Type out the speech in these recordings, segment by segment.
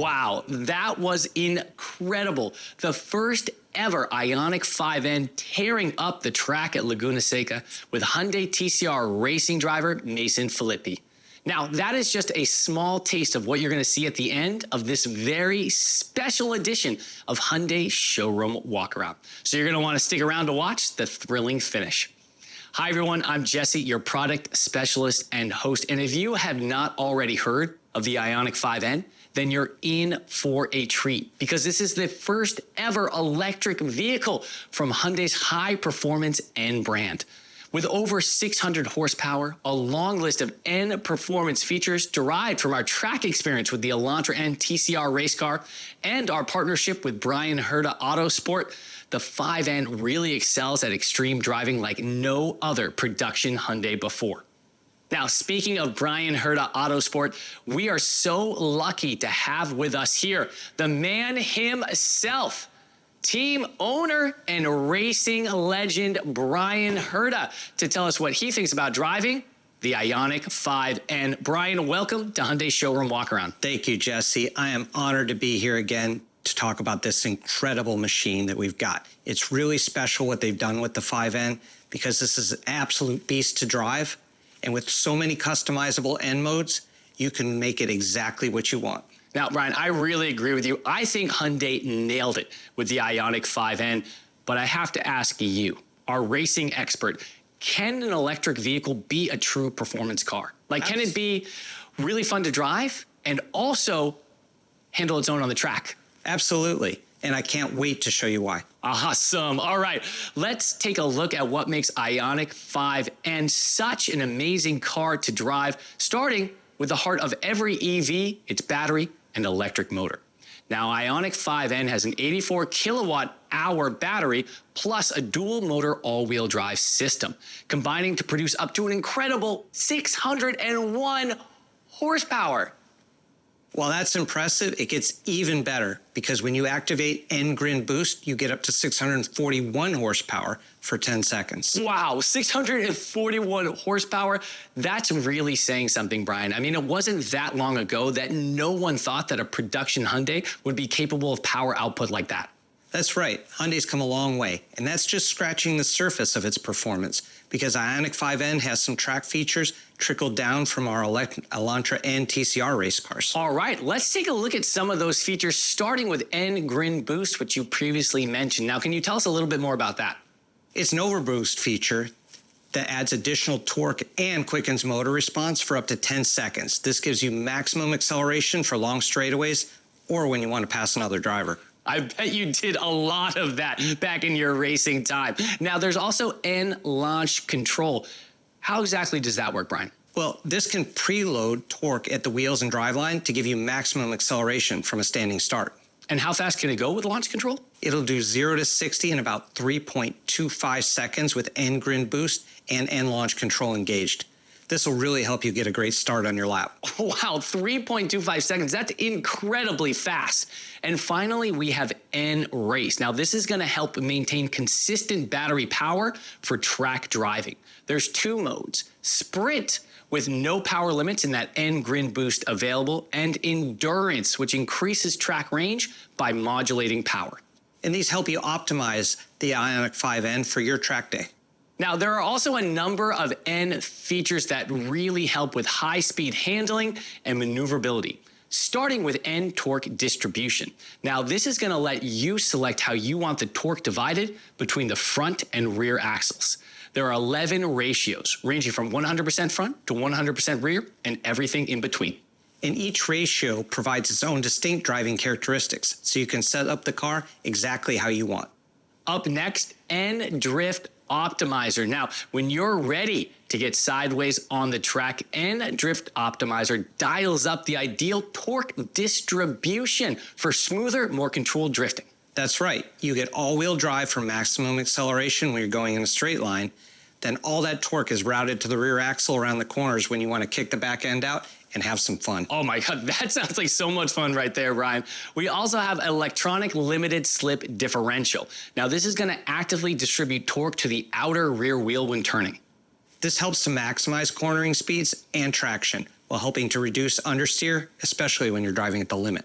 Wow, that was incredible. The first ever IONIQ 5N tearing up the track at Laguna Seca with Hyundai TCR racing driver Mason Filippi. Now, that is just a small taste of what you're going to see at the end of this very special edition of Hyundai Showroom Walkaround. So you're going to want to stick around to watch the thrilling finish. Hi, everyone. I'm Jesse, your product specialist and host. And if you have not already heard of the IONIQ 5N, then you're in for a treat, because this is the first ever electric vehicle from Hyundai's high performance N brand. With over 600 horsepower, a long list of N performance features derived from our track experience with the Elantra N TCR race car and our partnership with Bryan Herta Autosport, the 5N really excels at extreme driving like no other production Hyundai before. Now, speaking of Bryan Herta Autosport, we are so lucky to have with us here the man himself, team owner and racing legend Bryan Herta, to tell us what he thinks about driving the IONIQ 5N. Bryan, welcome to Hyundai Showroom Walkaround. Thank you, Jesse. I am honored to be here again to talk about this incredible machine that we've got. It's really special what they've done with the 5N, because this is an absolute beast to drive. And with so many customizable N modes, you can make it exactly what you want. Now, Bryan, I really agree with you. I think Hyundai nailed it with the IONIQ 5N, but I have to ask you, our racing expert, can an electric vehicle be a true performance car? Like, can it be really fun to drive and also handle its own on the track? Absolutely. And I can't wait to show you why. Awesome. All right, let's take a look at what makes IONIQ 5N such an amazing car to drive, starting with the heart of every EV, its battery and electric motor. Now, IONIQ 5N has an 84 kilowatt hour battery plus a dual motor all-wheel drive system, combining to produce up to an incredible 601 horsepower. While that's impressive, it gets even better, because when you activate N-Grin Boost, you get up to 641 horsepower for 10 seconds. Wow, 641 horsepower. That's really saying something, Bryan. I mean, it wasn't that long ago that no one thought that a production Hyundai would be capable of power output like that. That's right. Hyundai's come a long way, and that's just scratching the surface of its performance, because IONIQ 5N has some track features trickled down from our Elantra N TCR race cars. All right, let's take a look at some of those features, starting with N-Grin Boost, which you previously mentioned. Now, can you tell us a little bit more about that? It's an overboost feature that adds additional torque and quickens motor response for up to 10 seconds. This gives you maximum acceleration for long straightaways or when you want to pass another driver. I bet you did a lot of that back in your racing time. Now, there's also N-Launch Control. How exactly does that work, Bryan? Well, this can preload torque at the wheels and driveline to give you maximum acceleration from a standing start. And how fast can it go with launch control? It'll do 0 to 60 in about 3.25 seconds with N-Grin Boost and N-Launch Control engaged. This will really help you get a great start on your lap. Wow, 3.25 seconds. That's incredibly fast. And finally, we have N-Race. Now, this is going to help maintain consistent battery power for track driving. There's two modes: Sprint, with no power limits in that N-Grin Boost available, and Endurance, which increases track range by modulating power. And these help you optimize the IONIQ 5N for your track day. Now, there are also a number of N features that really help with high-speed handling and maneuverability, starting with N torque distribution. Now, this is going to let you select how you want the torque divided between the front and rear axles. There are 11 ratios, ranging from 100% front to 100% rear and everything in between. And each ratio provides its own distinct driving characteristics, so you can set up the car exactly how you want. Up next, N Drift Optimizer. Now, when you're ready to get sideways on the track, N Drift Optimizer dials up the ideal torque distribution for smoother, more controlled drifting. That's right. You get all-wheel drive for maximum acceleration when you're going in a straight line. Then all that torque is routed to the rear axle around the corners when you want to kick the back end out and have some fun. Oh my God, that sounds like so much fun right there, Bryan. We also have electronic limited slip differential. Now, this is going to actively distribute torque to the outer rear wheel when turning. This helps to maximize cornering speeds and traction while helping to reduce understeer, especially when you're driving at the limit.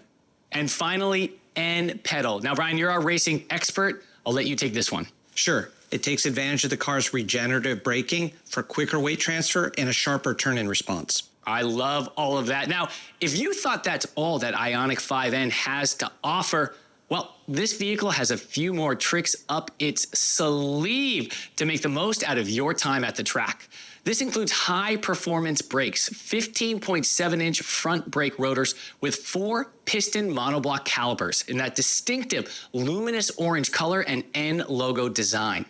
And finally, N pedal. Now, Brian, you're our racing expert. I'll let you take this one. Sure, it takes advantage of the car's regenerative braking for quicker weight transfer and a sharper turn-in response. I love all of that. Now, if you thought that's all that IONIQ 5N has to offer, well, this vehicle has a few more tricks up its sleeve to make the most out of your time at the track. This includes high-performance brakes, 15.7-inch front brake rotors with 4 piston monoblock calipers in that distinctive luminous orange color and N logo design.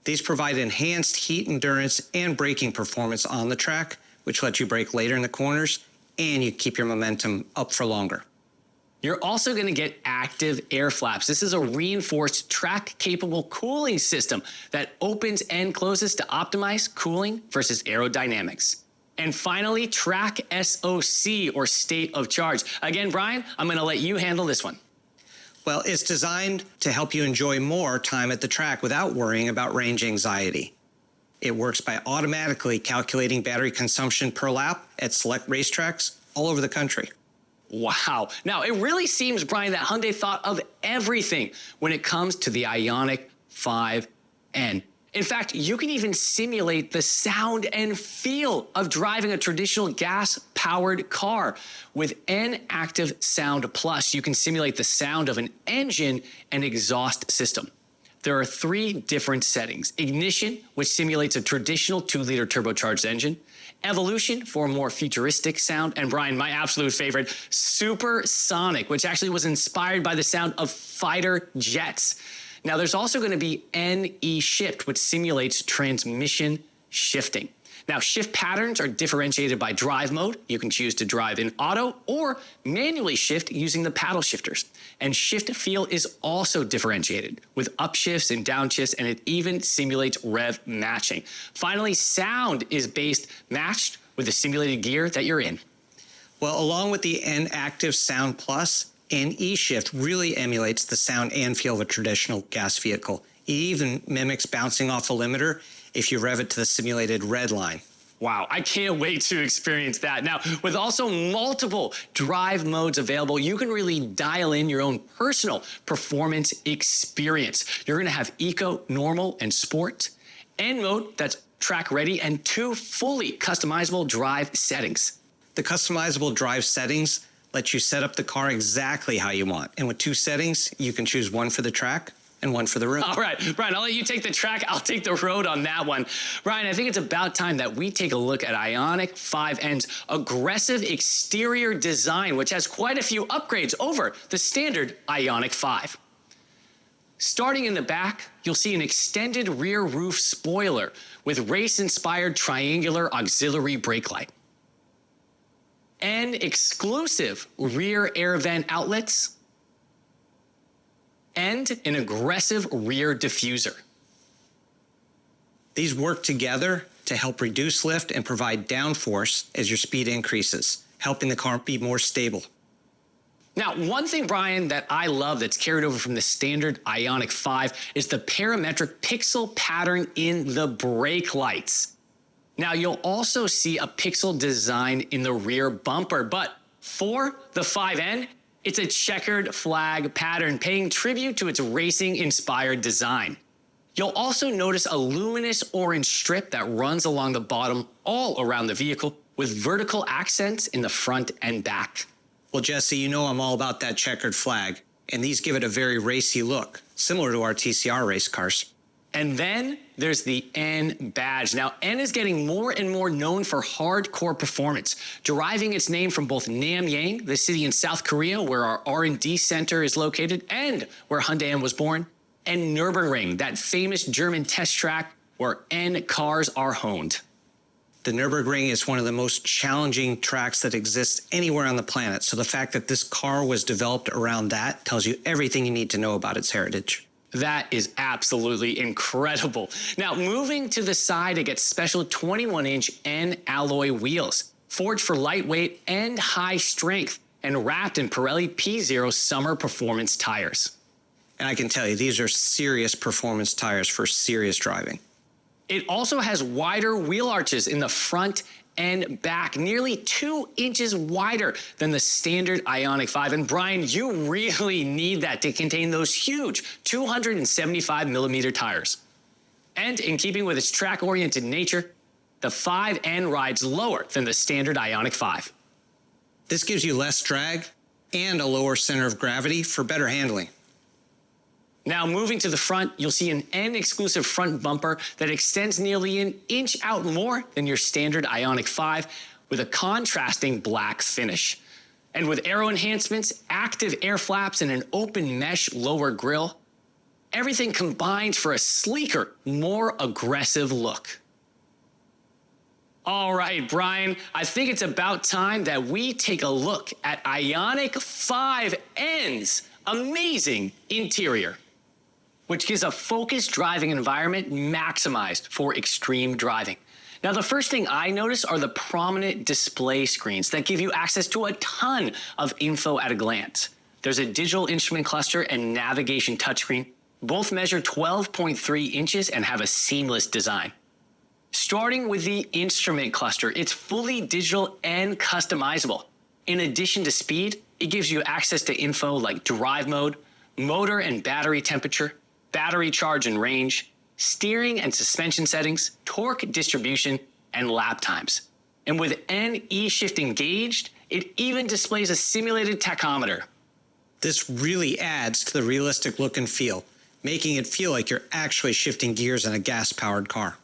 These provide enhanced heat endurance and braking performance on the track, which lets you brake later in the corners, and you keep your momentum up for longer. You're also going to get active air flaps. This is a reinforced track-capable cooling system that opens and closes to optimize cooling versus aerodynamics. And finally, track SOC, or state of charge. Again, Brian, I'm going to let you handle this one. Well, it's designed to help you enjoy more time at the track without worrying about range anxiety. It works by automatically calculating battery consumption per lap at select racetracks all over the country. Wow. Now, it really seems, Brian, that Hyundai thought of everything when it comes to the IONIQ 5N. In fact, you can even simulate the sound and feel of driving a traditional gas-powered car. With N Active Sound Plus, you can simulate the sound of an engine and exhaust system. There are 3 different settings: ignition, which simulates a traditional 2-liter turbocharged engine; evolution for a more futuristic sound; and Brian, my absolute favorite, supersonic, which actually was inspired by the sound of fighter jets. Now, there's also going to be NE shift, which simulates transmission shifting. Now, shift patterns are differentiated by drive mode. You can choose to drive in auto or manually shift using the paddle shifters. And shift feel is also differentiated with upshifts and downshifts, and it even simulates rev matching. Finally, sound is matched with the simulated gear that you're in. Well, along with the N Active Sound Plus, NE Shift really emulates the sound and feel of a traditional gas vehicle. It even mimics bouncing off a limiter if you rev it to the simulated red line. Wow, I can't wait to experience that. Now, with also multiple drive modes available, you can really dial in your own personal performance experience. You're going to have Eco, Normal, and Sport, N mode that's track ready, and 2 fully customizable drive settings. The customizable drive settings let you set up the car exactly how you want. And with 2 settings, you can choose one for the track and one for the road. All right, Brian, I'll let you take the track. I'll take the road on that one. Brian, I think it's about time that we take a look at IONIQ 5N's aggressive exterior design, which has quite a few upgrades over the standard IONIQ 5. Starting in the back, you'll see an extended rear roof spoiler with race-inspired triangular auxiliary brake light, and exclusive rear air vent outlets, and an aggressive rear diffuser. These work together to help reduce lift and provide downforce as your speed increases, helping the car be more stable. Now, one thing, Brian, that I love that's carried over from the standard IONIQ 5 is the parametric pixel pattern in the brake lights. Now, you'll also see a pixel design in the rear bumper, but for the 5N, it's a checkered flag pattern, paying tribute to its racing-inspired design. You'll also notice a luminous orange strip that runs along the bottom all around the vehicle with vertical accents in the front and back. Well, Jesse, you know I'm all about that checkered flag, and these give it a very racy look, similar to our TCR race cars. And then there's the N badge. Now, N is getting more and more known for hardcore performance, deriving its name from both Namyang, the city in South Korea where our R&D center is located and where Hyundai N was born, and Nürburgring, that famous German test track where N cars are honed. The Nürburgring is one of the most challenging tracks that exists anywhere on the planet, so the fact that this car was developed around that tells you everything you need to know about its heritage. That is absolutely incredible. Now, moving to the side, it gets special 21-inch N alloy wheels, forged for lightweight and high strength, and wrapped in Pirelli P0 summer performance tires. And I can tell you, these are serious performance tires for serious driving. It also has wider wheel arches in the front and back, nearly 2 inches wider than the standard IONIQ 5. And Brian, you really need that to contain those huge 275 millimeter tires. And in keeping with its track-oriented nature, the 5N rides lower than the standard IONIQ 5. This gives you less drag and a lower center of gravity for better handling. Now moving to the front, you'll see an N-exclusive front bumper that extends nearly an inch out more than your standard IONIQ 5 with a contrasting black finish. And with aero enhancements, active air flaps, and an open mesh lower grille, everything combines for a sleeker, more aggressive look. All right, Brian, I think it's about time that we take a look at IONIQ 5N's amazing interior, which gives a focused driving environment maximized for extreme driving. Now, the first thing I notice are the prominent display screens that give you access to a ton of info at a glance. There's a digital instrument cluster and navigation touchscreen. Both measure 12.3 inches and have a seamless design. Starting with the instrument cluster, it's fully digital and customizable. In addition to speed, it gives you access to info like drive mode, motor and battery temperature, battery charge and range, steering and suspension settings, torque distribution, and lap times. And with E-Shift engaged, it even displays a simulated tachometer. This really adds to the realistic look and feel, making it feel like you're actually shifting gears in a gas-powered car.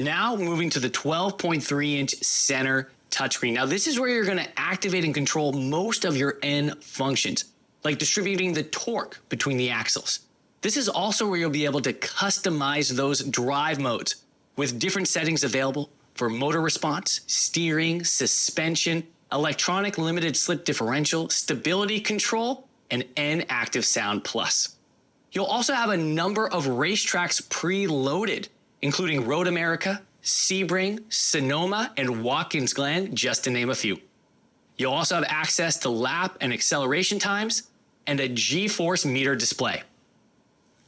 Now moving to the 12.3-inch center touchscreen. Now this is where you're going to activate and control most of your N functions, like distributing the torque between the axles. This is also where you'll be able to customize those drive modes with different settings available for motor response, steering, suspension, electronic limited slip differential, stability control, and N Active Sound Plus. You'll also have a number of racetracks preloaded, including Road America, Sebring, Sonoma, and Watkins Glen, just to name a few. You'll also have access to lap and acceleration times and a G-force meter display.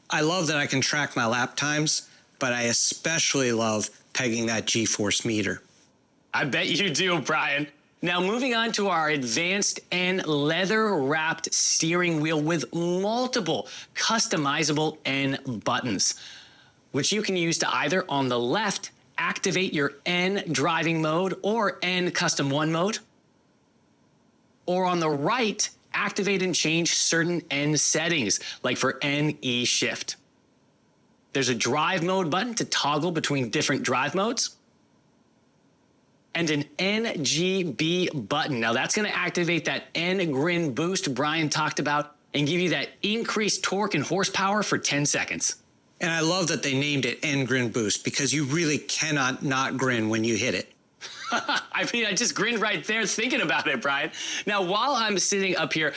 I love that I can track my lap times, but I especially love pegging that G-force meter. I bet you do, Brian. Now moving on to our advanced and leather-wrapped steering wheel with multiple customizable N buttons, which you can use to either on the left activate your N driving mode or N custom 1 mode, or on the right activate and change certain N settings, like for N E-Shift. There's a drive mode button to toggle between different drive modes, and an NGB button. Now that's going to activate that N-Grin boost Brian talked about and give you that increased torque and horsepower for 10 seconds. And I love that they named it N-Grin Boost because you really cannot not grin when you hit it. I mean, I just grinned right there thinking about it, Brian. Now, while I'm sitting up here,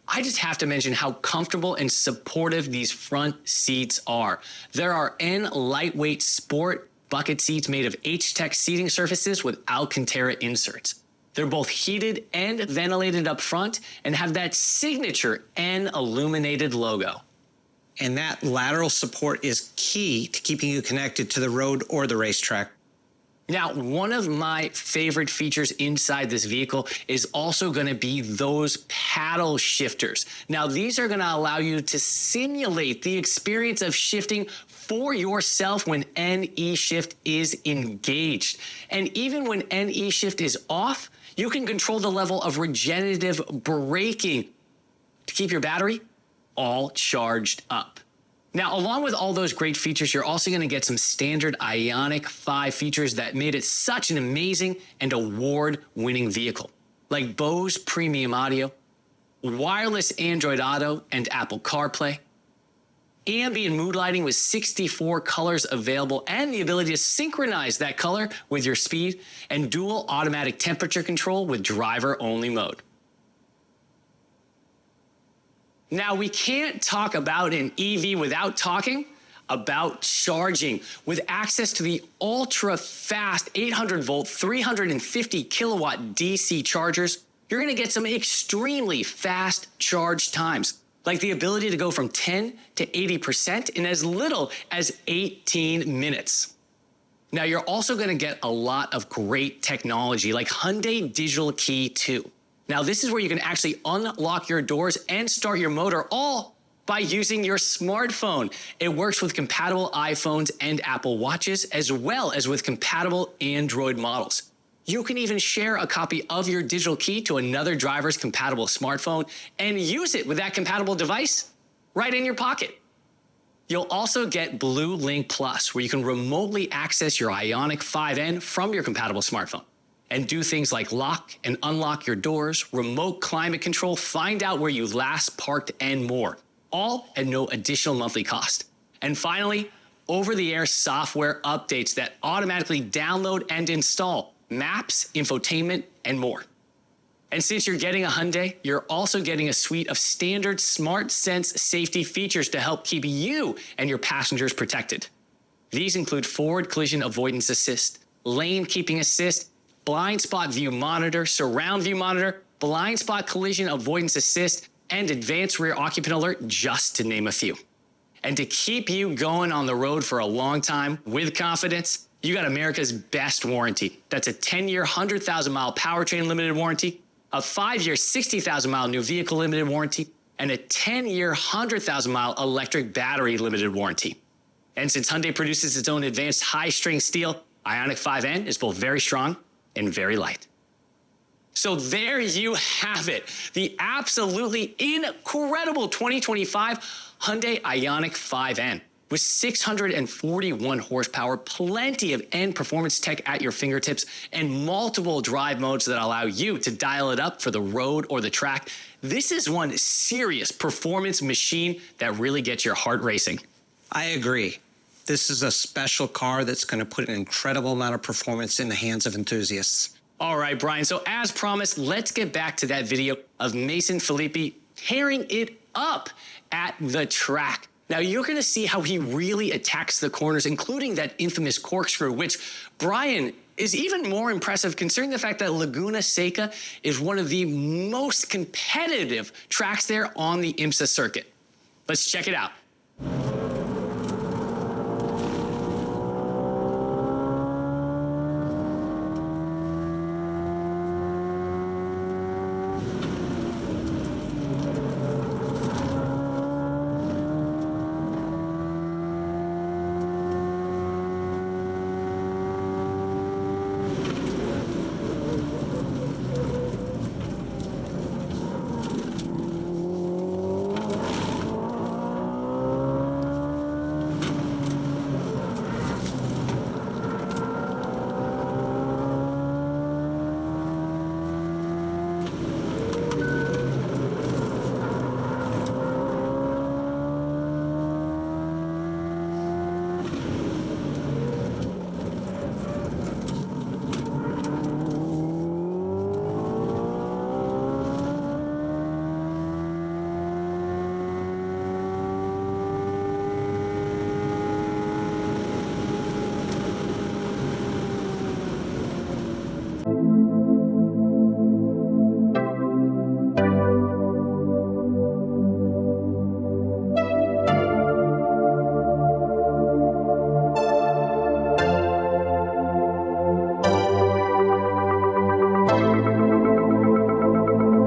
I just have to mention how comfortable and supportive these front seats are. There are N lightweight sport bucket seats made of H-Tech seating surfaces with Alcantara inserts. They're both heated and ventilated up front and have that signature N illuminated logo. And that lateral support is key to keeping you connected to the road or the racetrack. Now, one of my favorite features inside this vehicle is also going to be those paddle shifters. Now, these are going to allow you to simulate the experience of shifting for yourself when E-Shift is engaged. And even when E-Shift is off, you can control the level of regenerative braking to keep your battery all charged up. Now, along with all those great features, you're also going to get some standard IONIQ 5 features that made it such an amazing and award-winning vehicle, like Bose Premium Audio, wireless Android Auto and Apple CarPlay, ambient mood lighting with 64 colors available and the ability to synchronize that color with your speed, and dual automatic temperature control with driver-only mode. Now, we can't talk about an EV without talking about charging. With access to the ultra-fast 800-volt, 350-kilowatt DC chargers, you're going to get some extremely fast charge times, like the ability to go from 10 to 80% in as little as 18 minutes. Now, you're also going to get a lot of great technology like Hyundai Digital Key 2. Now, this is where you can actually unlock your doors and start your motor all by using your smartphone. It works with compatible iPhones and Apple Watches, as well as with compatible Android models. You can even share a copy of your digital key to another driver's compatible smartphone and use it with that compatible device right in your pocket. You'll also get Blue Link Plus, where you can remotely access your IONIQ 5N from your compatible smartphone and do things like lock and unlock your doors, remote climate control, find out where you last parked, and more, all at no additional monthly cost. And finally, over-the-air software updates that automatically download and install maps, infotainment, and more. And since you're getting a Hyundai, you're also getting a suite of standard Smart Sense safety features to help keep you and your passengers protected. These include forward collision avoidance assist, lane keeping assist, blind spot view monitor, surround view monitor, blind spot collision avoidance assist, and advanced rear occupant alert, just to name a few. And to keep you going on the road for a long time with confidence, you got America's best warranty. That's a 10-year, 100,000-mile powertrain limited warranty, a 5-year, 60,000-mile new vehicle limited warranty, and a 10-year, 100,000-mile electric battery limited warranty. And since Hyundai produces its own advanced high-strength steel, IONIQ 5N is both very strong and very light. So there you have it, the absolutely incredible 2025 Hyundai IONIQ 5N. With 641 horsepower, plenty of end performance tech at your fingertips, and multiple drive modes that allow you to dial it up for the road or the track, this is one serious performance machine that really gets your heart racing. I agree. This is a special car that's going to put an incredible amount of performance in the hands of enthusiasts. All right, Brian, so as promised, let's get back to that video of Mason Filippi tearing it up at the track. Now, you're going to see how he really attacks the corners, including that infamous corkscrew, which, Brian, is even more impressive considering the fact that Laguna Seca is one of the most competitive tracks there on the IMSA circuit. Let's check it out.